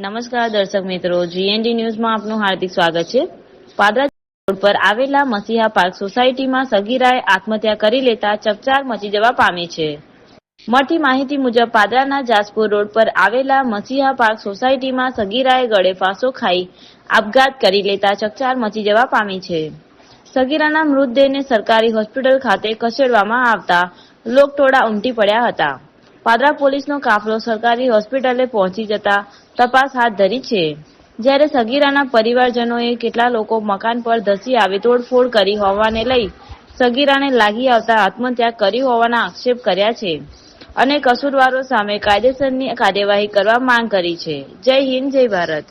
નમસ્કાર દર્શક મિત્રો, જીએનડી ન્યૂઝમાં આપનું હાર્દિક સ્વાગત છે। પાદરા રોડ પર આવેલા મસીહા પાર્ક સોસાયટીમાં સગીરાએ આત્મહત્યા કરી લેતા ચકચાર મચી જવા પામી છે। મળતી માહિતી મુજબ પાદરાના જાસપુર રોડ પર આવેલા મસીહા પાર્ક સોસાયટીમાં સગીરાએ ગળે ફાંસો ખાઈ આપઘાત કરી લેતા ચકચાર મચી જવા પામી છે। સગીરાના મૃતદેહને સરકારી હોસ્પિટલ ખાતે ખસેડવામાં આવતા લોકટોળા ઉમટી પડ્યા હતા। પાદરા પોલીસનો કાફલો સરકારી હોસ્પિટલે પહોંચી જતા તપાસ હાથ ધરી છે। જ્યારે સગીરાના પરિવારજનોએ કેટલા લોકો મકાન પર ધસી આવી તોડફોડ કરી હોવાને લઈ સગીરાને લાગી આવતા આત્મહત્યા કરી હોવાના આક્ષેપ કર્યા છે અને કસૂરવારો સામે કાયદેસરની કાર્યવાહી કરવા માંગ કરી છે। જય હિન્દ, જય ભારત।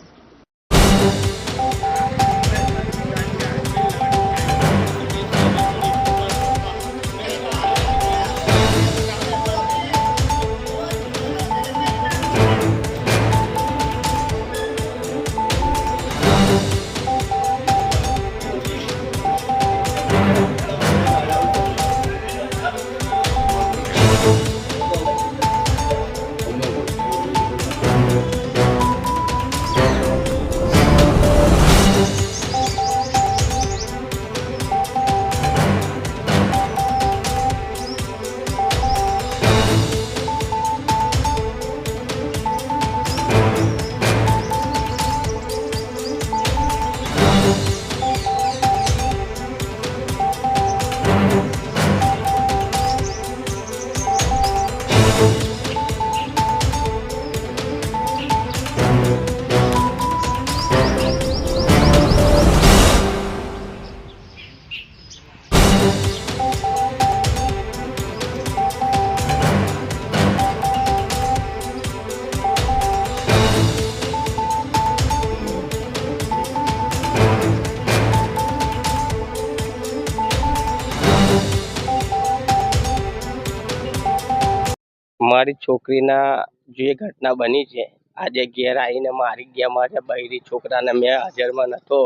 મારી છોકરીના જે ઘટના બની છે, આજે ઘેર આવીને મારી ગયા મારા બૈરી છોકરાને મેં હાજરમાં નહોતો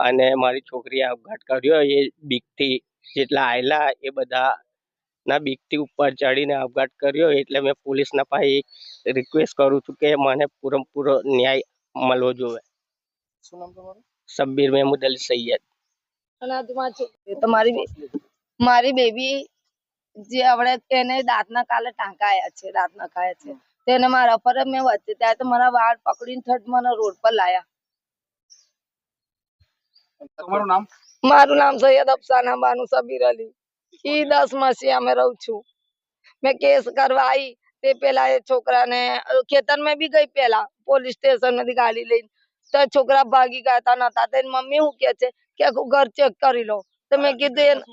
અને મારી છોકરીએ આપઘાત કર્યો। એ બીકથી જેટલા આવેલા એ બધાના બીકથી ઉપર ચડીને આપઘાત કર્યો। એટલે મેં પોલીસના પાસે એક રિક્વેસ્ટ કરું છું કે મને પૂરો ન્યાય મળવો જોઈએ। શું નામ તમારું? શબ્બીર મહેમૂદ અલી સૈયદ। મારી બેબી જે આવડે તેને દાંતના કાલે ટાંકા આયા છે, દાંત નખાયા છે, તેને મારા પર મેં વચ્ચે ત્યાં તો મારા વાળ પકડીને થટ મને રોડ પર લાયા। તમારું નામ? મારું નામ સૈયદ અફસાના બાનુ સબીર અલી। ઈ 10 મસીહા में રહું છું। મેં કેસ કરવા आई તે પેલા એ છોકરાને ખેતર में भी गई, પેલા પોલીસ સ્ટેશન માંથી ગાડી લઈને તો છોકરા ભાગી ગયા હતા નતા। તેની મમ્મી શું કે છે કે આખું ઘર ચેક કરી લો। તો મેં કીધું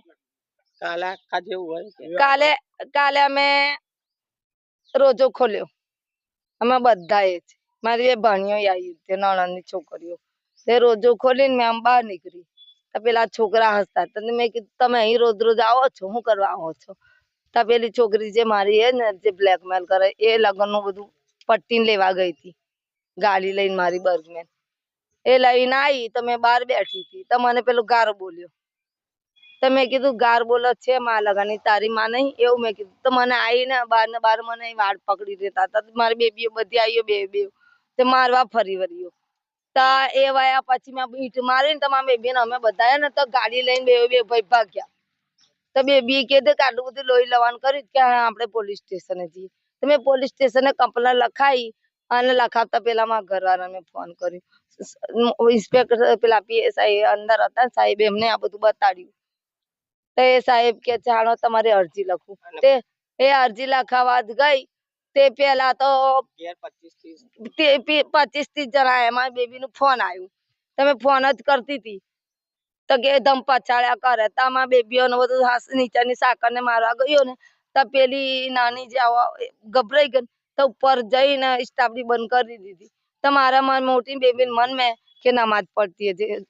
કાલે અમે રોજો ખોલ્યો, અમે બધાએ જ, મારી એ ભાણીઓ આવી હતી, નણંદની છોકરીઓ, તે રોજો ખોલીને મેં આમ બહાર નીકળી તો પેલા છોકરા હસતા હતા। મેં કીધું તમે અહીં રોજ રોજ આવો છો, શું કરવા આવો છો? તો પેલી છોકરી જે મારી હે ને જે બ્લેકમેલ કરે એ લગ્નનું બધું પટ્ટીને લેવા ગઈ હતી, ગાડી લઈને મારી બર્ગમેન એ લઈને આવી તો મેં બહાર બેઠી હતી તો મને પેલું ગાર બોલ્યો। તો મેં કીધું ગાર બોલો છે માં લગાની તારી માં નહીં એવું મેં કીધું। તો મને આવીને બાર મને વાળ પકડી દેતા હતા। મારી બેબીઓ બધી આવ્યો બે તે મારવા ફરી વળ્યો તો એ વાયા પછી મેં ઈટ મારીને તો મારી બેબીને અમે બધાએ ને તો ગાડી લઈને બે ભાઈ ભાગ્યા। તો બેબી કીધું કે આટલું બધું લોહી લવાન કર્યું કે આપણે પોલીસ સ્ટેશને જઈએ। તો મેં પોલીસ સ્ટેશને કમ્પ્લેન લખાઈ અને લખાવતા પેલા મારા ઘરવાળાને ફોન કર્યો। ઇન્સ્પેક્ટર પેલા પીએસઆઈ અંદર હતા સાહેબ, એમને આ બધું બતાડ્યું તો એ સાહેબ કે ચાલો તમારી અરજી લખું। તે એ અરજી લખાવા ગઈ તે પેલા તો 25-30 જણા એમાં બેબીનું ફોન આવ્યું, તમે ફોન જ કરતી હતી તો કે ધમ પછાડ્યા કરે તો આમાં બેબીઓને બધું નીચેની સાકરને મારવા ગયો ને તો પેલી નાની જે ગભરાઈ ગઈ તો ઉપર જઈને સ્ટાફની બંધ કરી દીધી। તો મારા મોટી બેબીને મન મેં કે નમાજ પડતી હતી,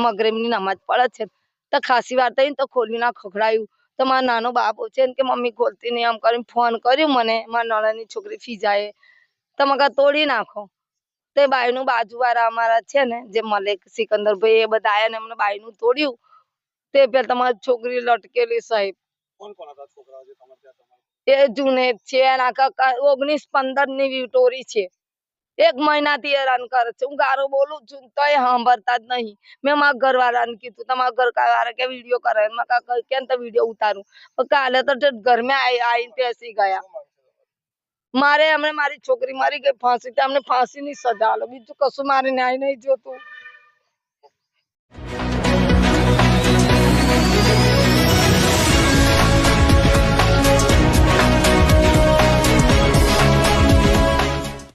મગરિબની નમાજ પડે છે તો ખાસી વાર થઈ તો ખોલી ના ખખડાયું તો મારા નાનો બાપો છે ને કે મમ્મી ખોલતી નહીં, આમ કરીને ફોન કર્યું મને મારા નણંદની છોકરી ફીજાએ તો મગર તોડી નાખો। તે બાયનું બાજુવાળા અમારા છે ને જે મલેક સિકંદરભાઈ એ બધા આયા ને એમને બાયનું તોડ્યું તે પેલા તમારી છોકરી લટકેલી સાહેબ। કોણ હતા છોકરાઓ જે તમારે ત્યાં? એ જુનેદ છે, 19-15 ની વિટોરી છે, 1 મહિનાથી હેરાન કરે છે. હું ગારો બોલું છું તોય સાંભળતા જ નહીં. મેં મારા ઘરવાળાને કીધું, તમારા ઘરવાળા કે વિડીયો કરે. મેં કહ્યું કેમ તો વિડીયો ઉતારું. કાલે તો ઘરમાં આવીને બેસી ગયા. મારે હમણાં મારી છોકરી મારી ગઈ ફાંસી, અમને ફાંસીની સજા આલો, બીજું કશું મારે ન્યાય નહીં જોતું.